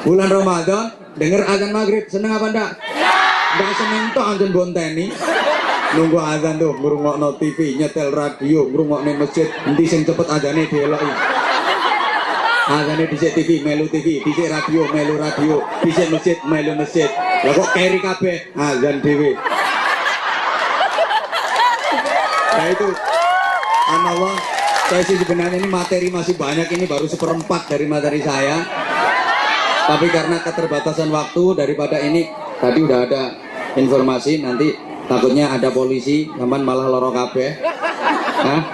bulan Ramadan, denger azan maghrib, seneng apa enggak? Enggak seneng toh azan bonteni. Nunggu azan tuh, ngrungokno TV, nyetel radio, ngrungokne masjid, endi sing cepet azane dieloki. Azane dhisik TV, melu TV, dhisik radio, melu radio, dhisik masjid, melu masjid. Lah kok keri kabeh azan dhewe. Nah itu anallah, saya sih sebenarnya ini materi masih banyak, ini baru 1/4 dari materi saya. Tapi karena keterbatasan waktu, daripada ini tadi udah ada informasi, nanti takutnya ada polisi, sampean malah loro kabeh. Nah,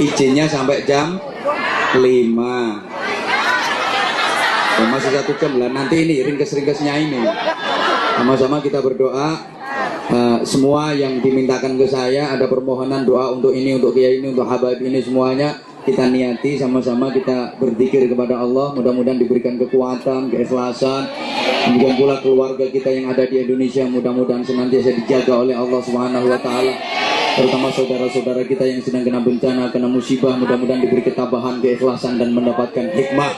izinnya sampai jam 5. Ya, masih 1 jam lah. Nanti ini ringkes-ringkesnya ini. Sama-sama kita berdoa. Semua yang dimintakan ke saya, ada permohonan doa untuk ini, untuk kiai ini, untuk habaib ini, semuanya kita niati, sama-sama kita berzikir kepada Allah. Mudah-mudahan diberikan kekuatan, keikhlasan. Demikian pula keluarga kita yang ada di Indonesia, mudah-mudahan senantiasa dijaga oleh Allah Subhanahu wa taala. Terutama saudara-saudara kita yang sedang kena bencana, kena musibah, mudah-mudahan diberi ketabahan, keikhlasan dan mendapatkan hikmah.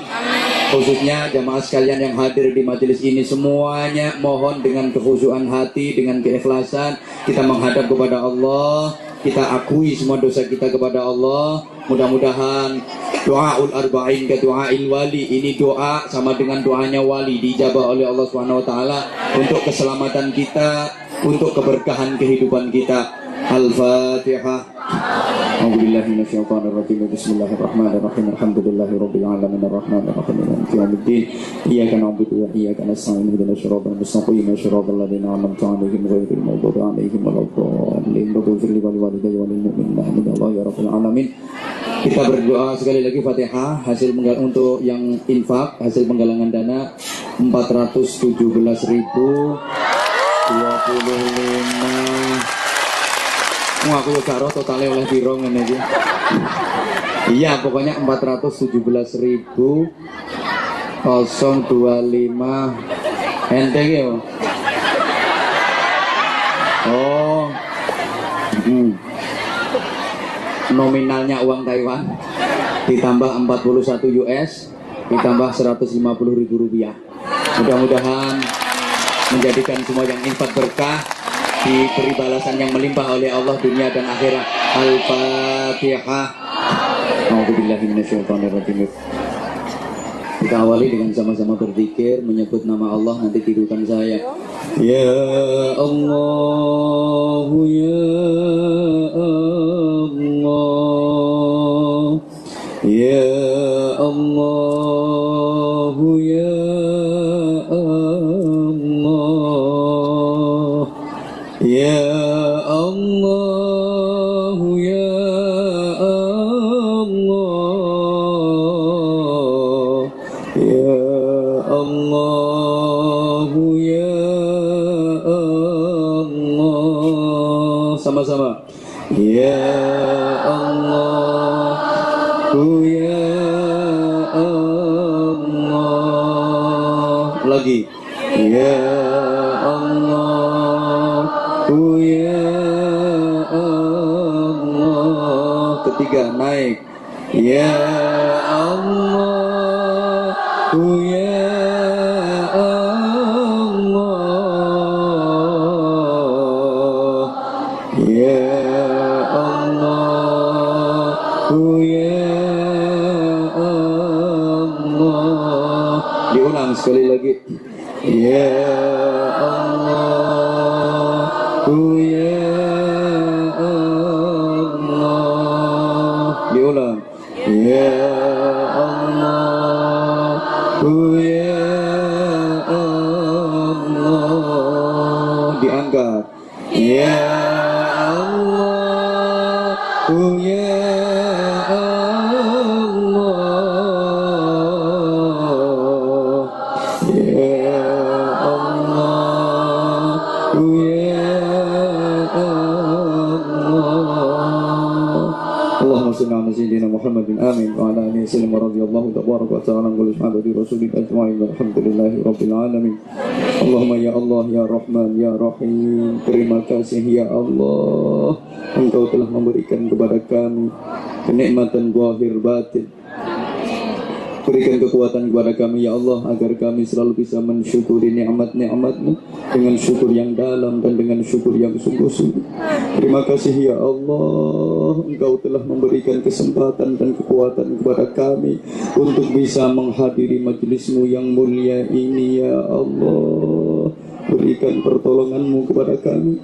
Khususnya jamaah sekalian yang hadir di majelis ini, semuanya mohon dengan kekhusyuan hati, dengan keikhlasan kita menghadap kepada Allah. Kita akui semua dosa kita kepada Allah. Mudah-mudahan doaul arba'in ke doail wali, ini doa sama dengan doanya wali, dijabah oleh Allah Subhanahu wa taala untuk keselamatan kita, untuk keberkahan kehidupan kita. Al-Fatihah. A'udzubillahi minasyaitonir rajim. Bismillahirrahmanirrahim. Alhamdulillahirabbil alamin arrahmanir rahim maliki yaumiddin. Iyyaka na'budu wa iyyaka nasta'in. Ihdinas siratal mustaqim. Siratal ladzina an'amta 'alaihim ghairil maghdubi 'alaihim waladdallin. Rabbil walidayya wal mu'minina amin ya rabbal alamin. Kita berdoa sekali lagi Fatihah. Hasil untuk yang infak, hasil penggalangan dana 417.025. Aku karo totalnya oleh biro ngene iki. Iya, pokoknya 417.025 ente iki yo. Oh. Nominalnya uang Taiwan ditambah 41 US ditambah 150.000 rupiah. Mudah-mudahan menjadikan semua yang infak berkah, diberi balasan yang melimpah oleh Allah dunia dan akhirat. Al-Fatihah. A'udzubillahi minasyaitonirrajim. Kita awali dengan sama-sama berzikir, menyebut nama Allah, nanti tidukan saya. Ya Allah, ya Allah, ya Allah, ya Allah, ya Allah, ya Allah, ya Allah, ya Allah. Sama-sama. Ya Allah, ya Allah. Lagi. Ya Allah, ya Allah. Ketiga, naik. Ya Allah, ya Allah, ya Allah, ya Allah. Diulang sekali lagi. Ya Allah, ya Allah. Diulang. Ya Allah, ya Allah. Diangkat. Ya Allah, ya Allah, ya Allah, ta'ala wa sahabati rasulillah ajma'in walhamdulillahi rabbil alamin. Allahumma ya Allah ya Rahman ya Rahim, terima kasih ya Allah, Engkau telah memberikan kepada kami kenikmatan zahir batin. Berikan kekuatan kepada kami ya Allah, agar kami selalu bisa mensyukuri nikmat-nikmat-Mu dengan syukur yang dalam dan dengan syukur yang sungguh-sungguh. Terima kasih ya Allah, Engkau telah memberikan kesempatan dan kekuatan kepada kami untuk bisa menghadiri majelis-Mu yang mulia ini ya Allah. Berikan pertolongan-Mu kepada kami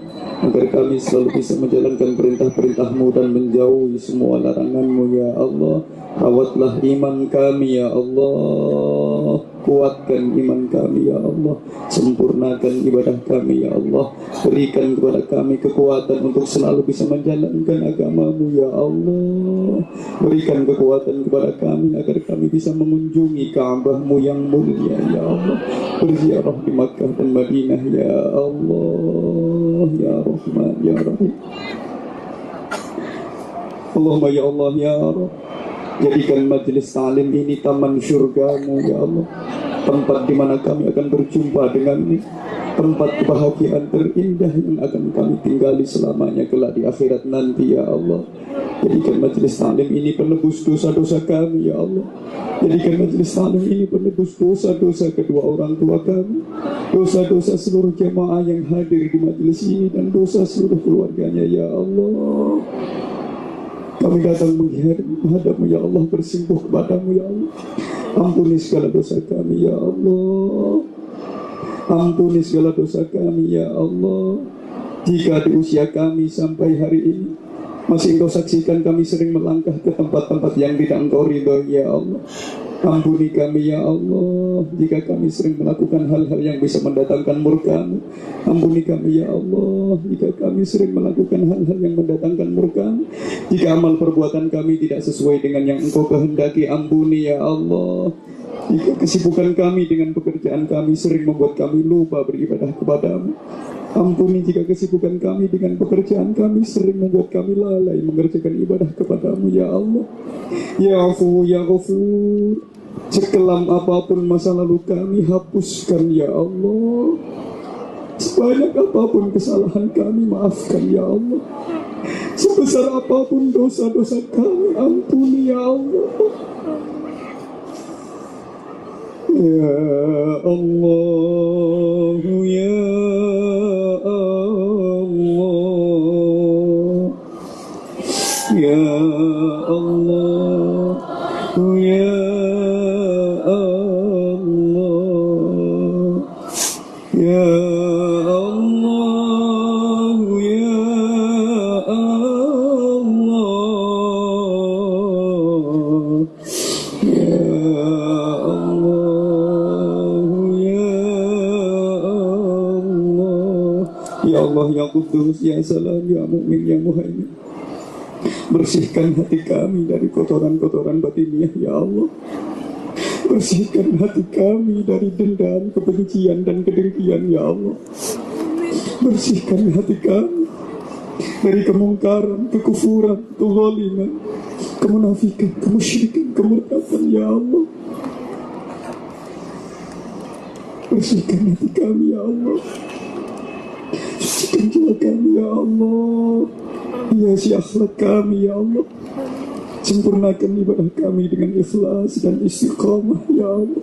agar kami selalu bisa menjalankan perintah-perintah-Mu dan menjauhi semua larangan-Mu ya Allah. Rawatlah iman kami ya Allah, kuatkan iman kami ya Allah, sempurnakan ibadah kami ya Allah. Berikan kepada kami kekuatan untuk selalu bisa menjalankan agama-Mu ya Allah. Berikan kekuatan kepada kami agar kami bisa mengunjungi Ka'bah-Mu yang mulia ya Allah, berziarah di Makkah dan Madinah ya Allah, ya Rahman ya Rahim. Allahumma ya Allah ya Rabb, jadikan majelis ta'lim ini taman syurga-Mu ya Allah, tempat di mana kami akan berjumpa dengan-Mu, tempat kebahagiaan terindah yang akan kami tinggali selamanya kelak di akhirat nanti ya Allah. Jadikan majelis ta'lim ini penebus dosa-dosa kami ya Allah. Jadikan majelis ta'lim ini penebus dosa-dosa kedua orang tua kami, dosa-dosa seluruh jemaah yang hadir di majelis ini, dan dosa seluruh keluarganya ya Allah. Kami datang menghadap-Mu ya Allah, bersimpuh kepada-Mu ya Allah. Ampuni segala dosa kami ya Allah. Ampuni segala dosa kami ya Allah. Jika di usia kami sampai hari ini masih Engkau saksikan kami sering melangkah ke tempat-tempat yang tidak Engkau ridhoi ya Allah, ampuni kami ya Allah. Jika kami sering melakukan hal-hal yang bisa mendatangkan murka-Mu, ampuni kami ya Allah. Jika kami sering melakukan hal-hal yang mendatangkan murka-Mu, jika amal perbuatan kami tidak sesuai dengan yang Engkau kehendaki, ampuni ya Allah. Jika kesibukan kami dengan pekerjaan kami sering membuat kami lupa beribadah kepada-Mu, ampuni jika kesibukan kami dengan pekerjaan kami sering membuat kami lalai mengerjakan ibadah kepada-Mu ya Allah. Ya Afu ya Ghafur, sekelam apapun masa lalu kami, hapuskan ya Allah. Sebanyak apapun kesalahan kami, maafkan ya Allah. Sebesar apapun dosa-dosa kami, ampuni ya Allah. Ya Allah, ya Allah, ya Allah, ya Allah, ya Allah, ya Allah, ya Ya Allah, ya Qudus, ya Salam, ya Mu'min, ya Muhaimin, bersihkan hati kami dari kotoran-kotoran batiniah ya Allah. Bersihkan hati kami dari dendam, kebencian, dan kedengkian ya Allah. Bersihkan hati kami dari kemungkaran, kekufuran, kezaliman, kemunafikan, kemusyrikan, kemurtadan ya Allah. Bersihkan hati kami ya Allah. Sucikan jiwa kami ya Allah. Hiasi akhlak kami ya Allah. Sempurnakan ibadah kami dengan ikhlas dan istiqamah ya Allah.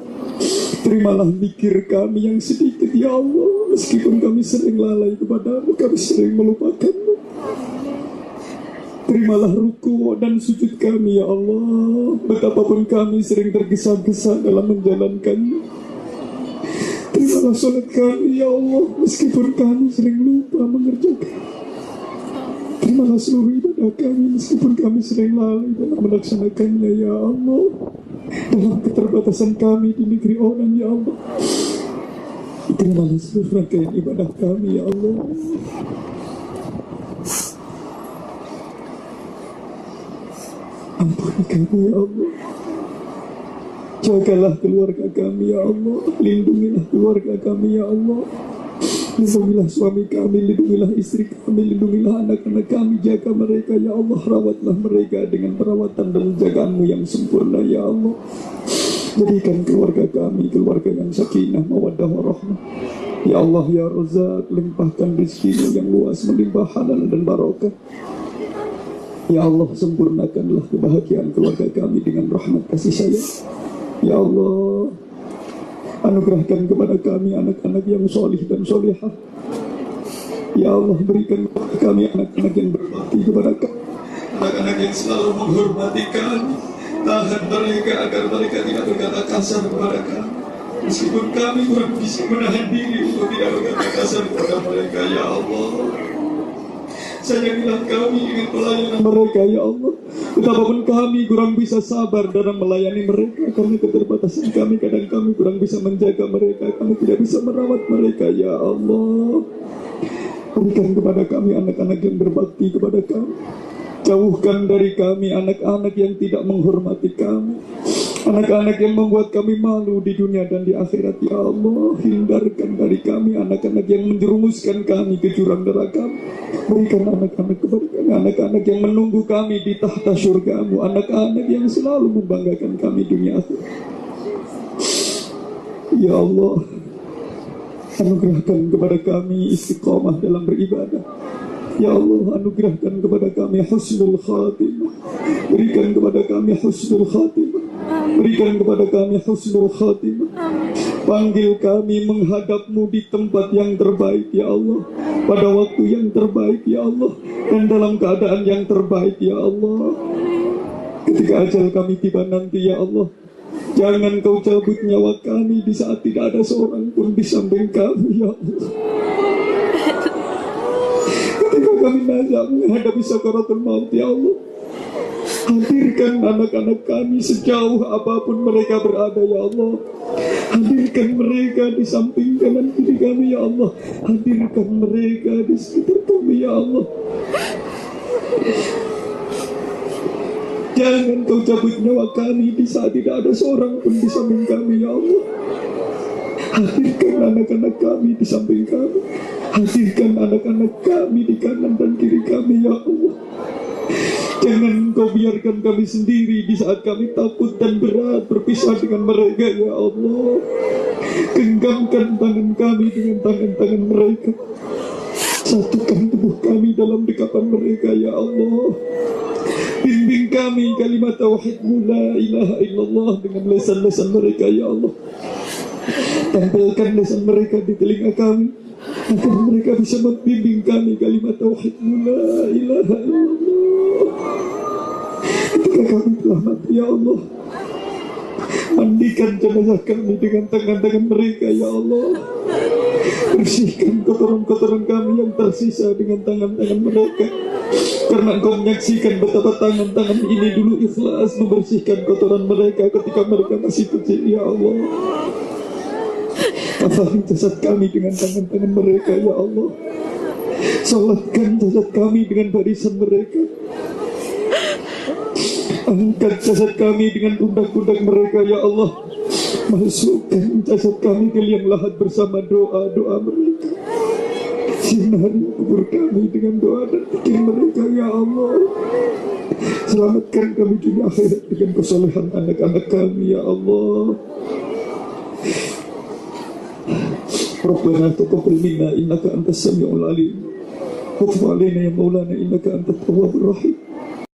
Terimalah zikir kami yang sedikit ya Allah. Meskipun kami sering lalai kepada-Mu, kami sering melupakan-Mu. Terimalah ruku dan sujud kami ya Allah. Betapapun kami sering tergesa-gesa dalam menjalankannya. Terimalah sholat kami ya Allah, meskipun kami sering lupa mengerjakan. Terimalah seluruh ibadah kami, meskipun kami sering lalai dalam melaksanakannya ya Allah. Dalam keterbatasan kami di negeri orang ya Allah, terimalah seluruh rangkaian ibadah kami ya Allah. Ampuni kami ya Allah. Jagalah keluarga kami ya Allah. Lindungilah keluarga kami ya Allah. Lindungilah suami kami, lindungilah istri kami, lindungilah anak-anak kami. Jaga mereka ya Allah. Rawatlah mereka dengan perawatan dan jagaan-Mu yang sempurna ya Allah. Jadikan keluarga kami keluarga yang sakinah, mawaddah, warahmah. Ya Allah ya Razzaq, limpahkan rezeki yang luas, melimpah halal dan barokah. Ya Allah, sempurnakanlah kebahagiaan keluarga kami dengan rahmat kasih sayang. Ya Allah, anugerahkan kepada kami anak-anak yang solih dan solihah. Ya Allah, berikan kepada kami anak-anak yang berbakti kepada kami, anak-anak yang selalu menghormati kami. Tahan mereka agar mereka tidak berkata kasar kepada kami, meskipun kami kurang bisa menahan diri untuk tidak berkata kasar kepada mereka. Ya Allah, sayangilah kami dengan pelayanan mereka. Ya Allah, betapapun kami kurang bisa sabar dalam melayani mereka, karena keterbatasan kami, kadang kami kurang bisa menjaga mereka, kami tidak bisa merawat mereka. Ya Allah, berikan kepada kami anak-anak yang berbakti kepada kami. Jauhkan dari kami anak-anak yang tidak menghormati kami, anak-anak yang membuat kami malu di dunia dan di akhirat. Ya Allah, hindarkan dari kami anak-anak yang menjerumuskan kami ke jurang neraka. Berikan anak-anak kepada kami, anak-anak yang menunggu kami di tahta surgamu, anak-anak yang selalu membanggakan kami dunia akhirat. Ya Allah, anugerahkan kepada kami istiqomah dalam beribadah. Ya Allah, anugerahkan kepada kami husnul khatimah. Berikan kepada kami husnul khatimah. Berikan kepada kami husnul khatimah. Panggil kami menghadapmu di tempat yang terbaik, ya Allah, pada waktu yang terbaik, ya Allah, dan dalam keadaan yang terbaik, ya Allah. Ketika ajal kami tiba nanti, ya Allah, jangan kau cabut nyawa kami di saat tidak ada seorang pun di samping kami, ya Allah. Ketika kami nazak menghadapi sakaratul maut, ya Allah, hadirkan anak-anak kami sejauh apapun mereka berada, ya Allah. Hadirkan mereka di samping kanan kiri kami, ya Allah. Hadirkan mereka di sekitar kami, ya Allah. Jangan kau cabut nyawa kami di saat tidak ada seorang pun di samping kami, ya Allah. Hadirkan anak-anak kami di samping kami. Hadirkan anak-anak kami di kanan dan kiri kami, ya Allah. Jangan kau biarkan kami sendiri di saat kami takut dan berat berpisah dengan mereka, ya Allah. Genggamkan tangan kami dengan tangan-tangan mereka. Satukan tubuh kami dalam dekapan mereka, ya Allah. Bimbing kami kalimat tauhid-Mu la ilaha illallah dengan lesan-lesan mereka, ya Allah. Tempelkan lesan mereka di telinga kami, agar mereka bisa membimbing kami kalimat tauhid-Mu la ilaha illallah. Ketika kami telah mati, ya Allah, mandikan jenazah kami dengan tangan-tangan mereka, ya Allah. Bersihkan kotoran-kotoran kami yang tersisa dengan tangan-tangan mereka, karena Engkau menyaksikan betapa tangan-tangan ini dulu ikhlas membersihkan kotoran mereka ketika mereka masih kecil, ya Allah. Kafani jasad kami dengan tangan-tangan mereka, ya Allah. Salatkan jasad kami dengan barisan mereka. Angkat jasad kami dengan pundak-pundak mereka, ya Allah. Masukkan jasad kami ke liang lahat bersama doa-doa mereka. Sinari kubur kami dengan doa dan pikir mereka, ya Allah. Selamatkan kami dunia akhirat dengan kesolehan anak-anak kami, ya Allah. Rabbana taqabbal minna innaka antas samiul alim. Wa tub alaina ya maulana innaka antat tawwabur rahim.